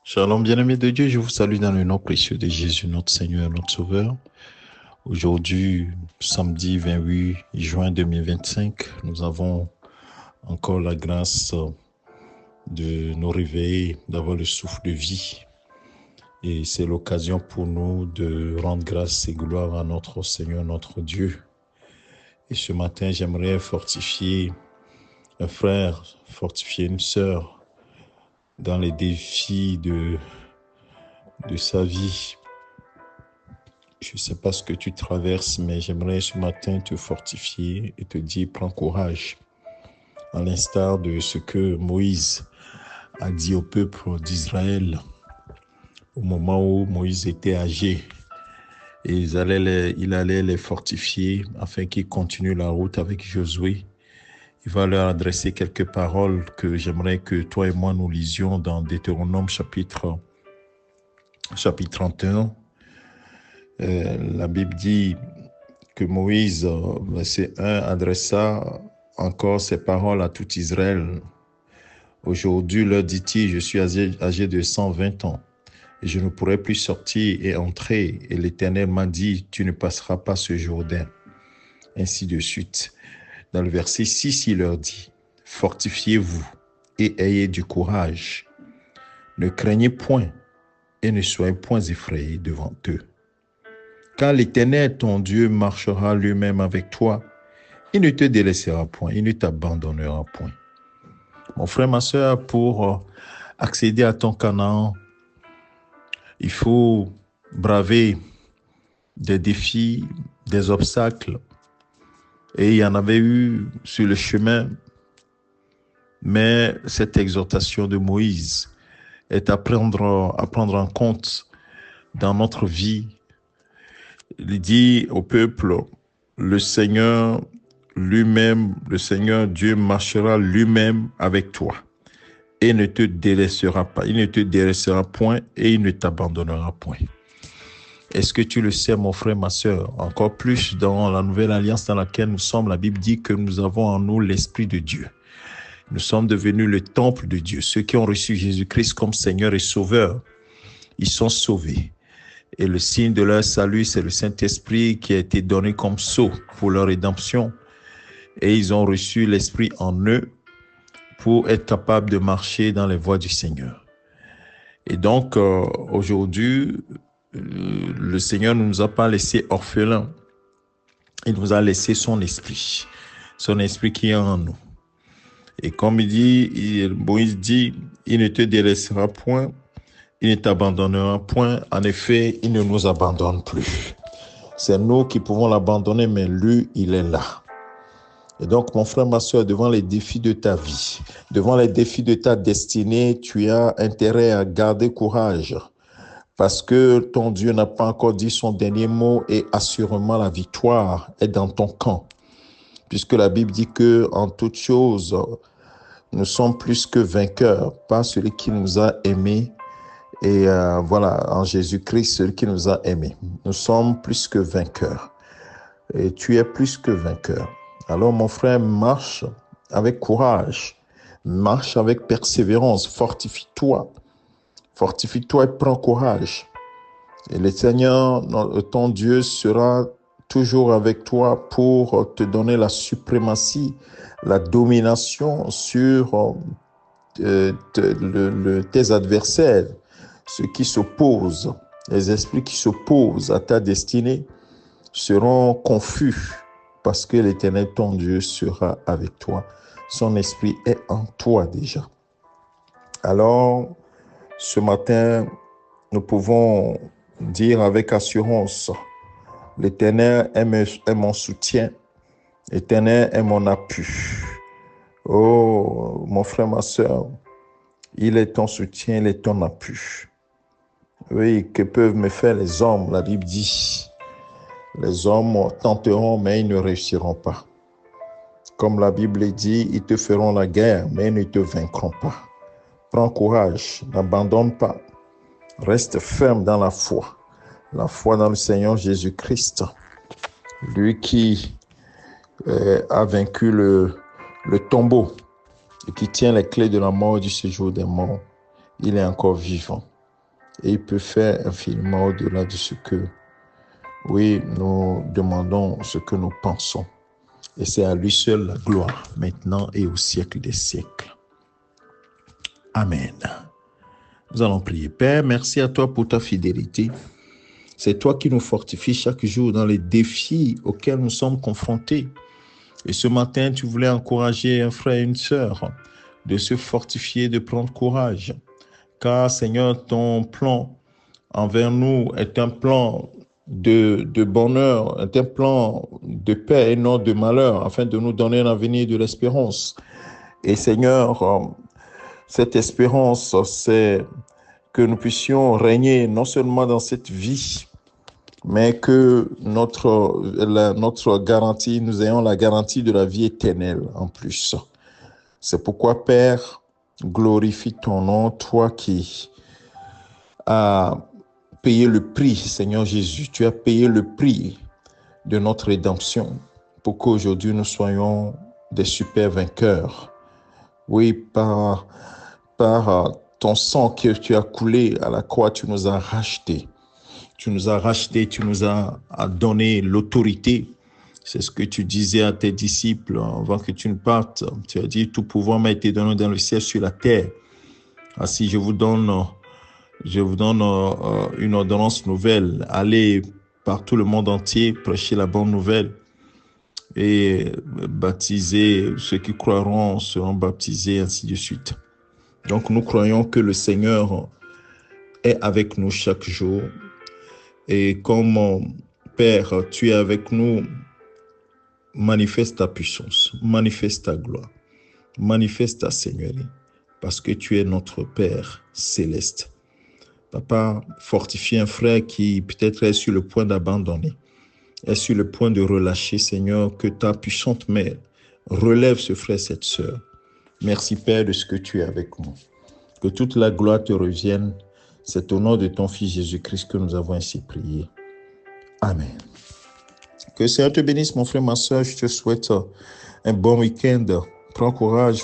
Shalom, bien-aimés de Dieu, je vous salue dans le nom précieux de Jésus, notre Seigneur, notre Sauveur. Aujourd'hui, samedi 28 juin 2025, nous avons encore la grâce de nous réveiller, d'avoir le souffle de vie. Et c'est l'occasion pour nous de rendre grâce et gloire à notre Seigneur, notre Dieu. Et ce matin, j'aimerais fortifier un frère, fortifier une sœur dans les défis de sa vie. Je ne sais pas ce que tu traverses, mais j'aimerais ce matin te fortifier et te dire prends courage. À l'instar de ce que Moïse a dit au peuple d'Israël au moment où Moïse était âgé. Et il allait les fortifier afin qu'ils continuent la route avec Josué. Il va leur adresser quelques paroles que j'aimerais que toi et moi nous lisions dans Deutéronome chapitre 31. La Bible dit que Moïse, verset 1, adressa encore ces paroles à tout Israël. Aujourd'hui, leur dit-il, je suis âgé de 120 ans et je ne pourrai plus sortir et entrer. Et l'Éternel m'a dit, tu ne passeras pas ce Jourdain. Ainsi de suite. Dans le verset 6, il leur dit, fortifiez-vous et ayez du courage. Ne craignez point et ne soyez point effrayés devant eux. Car l'Éternel, ton Dieu, marchera lui-même avec toi. Il ne te délaissera point, il ne t'abandonnera point. Mon frère, ma soeur, pour accéder à ton Canaan, il faut braver des défis, des obstacles. Et il y en avait eu sur le chemin. Mais cette exhortation de Moïse est à prendre en compte dans notre vie. Il dit au peuple, le Seigneur lui-même, le Seigneur Dieu marchera lui-même avec toi et ne te délaissera pas. Il ne te délaissera point et il ne t'abandonnera point. Est-ce que tu le sais, mon frère, ma sœur? Encore plus dans la nouvelle alliance dans laquelle nous sommes, la Bible dit que nous avons en nous l'Esprit de Dieu. Nous sommes devenus le temple de Dieu. Ceux qui ont reçu Jésus-Christ comme Seigneur et Sauveur, ils sont sauvés. Et le signe de leur salut, c'est le Saint-Esprit qui a été donné comme sceau pour leur rédemption. Et ils ont reçu l'Esprit en eux pour être capables de marcher dans les voies du Seigneur. Et donc, aujourd'hui, le Seigneur ne nous a pas laissés orphelins. Il nous a laissé son esprit qui est en nous. Et comme Moïse dit, il ne te délaissera point, il ne t'abandonnera point. En effet, il ne nous abandonne plus. C'est nous qui pouvons l'abandonner, mais lui, il est là. Et donc, mon frère, ma soeur, devant les défis de ta vie, devant les défis de ta destinée, tu as intérêt à garder courage parce que ton Dieu n'a pas encore dit son dernier mot et assurément la victoire est dans ton camp. Puisque la Bible dit que en toutes choses, nous sommes plus que vainqueurs par celui qui nous a aimés. Et voilà, en Jésus-Christ, celui qui nous a aimés. Nous sommes plus que vainqueurs. Et tu es plus que vainqueur. Alors, mon frère, marche avec courage. Marche avec persévérance. Fortifie-toi. Fortifie-toi et prends courage. Et le Seigneur, ton Dieu, sera toujours avec toi pour te donner la suprématie, la domination sur tes adversaires, ceux qui s'opposent, les esprits qui s'opposent à ta destinée seront confus parce que l'Éternel, ton Dieu, sera avec toi. Son esprit est en toi déjà. Alors, ce matin, nous pouvons dire avec assurance, l'Éternel est mon soutien, l'Éternel est mon appui. Oh, mon frère, ma soeur, il est ton soutien, il est ton appui. Oui, que peuvent me faire les hommes? La Bible dit, les hommes tenteront, mais ils ne réussiront pas. Comme la Bible dit, ils te feront la guerre, mais ils ne te vaincront pas. Prends courage, n'abandonne pas. Reste ferme dans la foi dans le Seigneur Jésus-Christ, lui qui a vaincu le tombeau et qui tient les clés de la mort et du séjour des morts. Il est encore vivant. et il peut faire infiniment au-delà de ce que, oui, nous demandons, ce que nous pensons. Et c'est à lui seul la gloire, maintenant et au siècle des siècles. Amen. Nous allons prier. Père, merci à toi pour ta fidélité. C'est toi qui nous fortifies chaque jour dans les défis auxquels nous sommes confrontés. Et ce matin, tu voulais encourager un frère et une sœur de se fortifier, de prendre courage. Car, Seigneur, ton plan envers nous est un plan de bonheur, est un plan de paix et non de malheur, afin de nous donner un avenir de l'espérance. Et Seigneur, cette espérance, c'est que nous puissions régner non seulement dans cette vie, mais que notre garantie, nous ayons la garantie de la vie éternelle en plus. C'est pourquoi, Père, glorifie ton nom, toi qui as payé le prix, Seigneur Jésus. Tu as payé le prix de notre rédemption pour qu'aujourd'hui nous soyons des super vainqueurs. Oui, par ton sang que tu as coulé à la croix, tu nous as rachetés. Tu nous as rachetés, tu nous as donné l'autorité. C'est ce que tu disais à tes disciples avant que tu ne partes. Tu as dit, tout pouvoir m'a été donné dans le ciel, sur la terre. Ainsi, je vous donne une ordonnance nouvelle. Allez par tout le monde entier, prêcher la bonne nouvelle et baptiser, ceux qui croiront seront baptisés, ainsi de suite. Donc, nous croyons que le Seigneur est avec nous chaque jour. Et comme Père, tu es avec nous, manifeste ta puissance, manifeste ta gloire, manifeste ta Seigneurie, parce que tu es notre Père céleste. Papa, fortifie un frère qui peut-être est sur le point d'abandonner, est sur le point de relâcher, Seigneur, que ta puissante main relève ce frère, cette sœur. Merci, Père, de ce que tu es avec nous. Que toute la gloire te revienne. C'est au nom de ton Fils Jésus-Christ que nous avons ainsi prié. Amen. Que le Seigneur te bénisse, mon frère, ma sœur. Je te souhaite un bon week-end. Prends courage,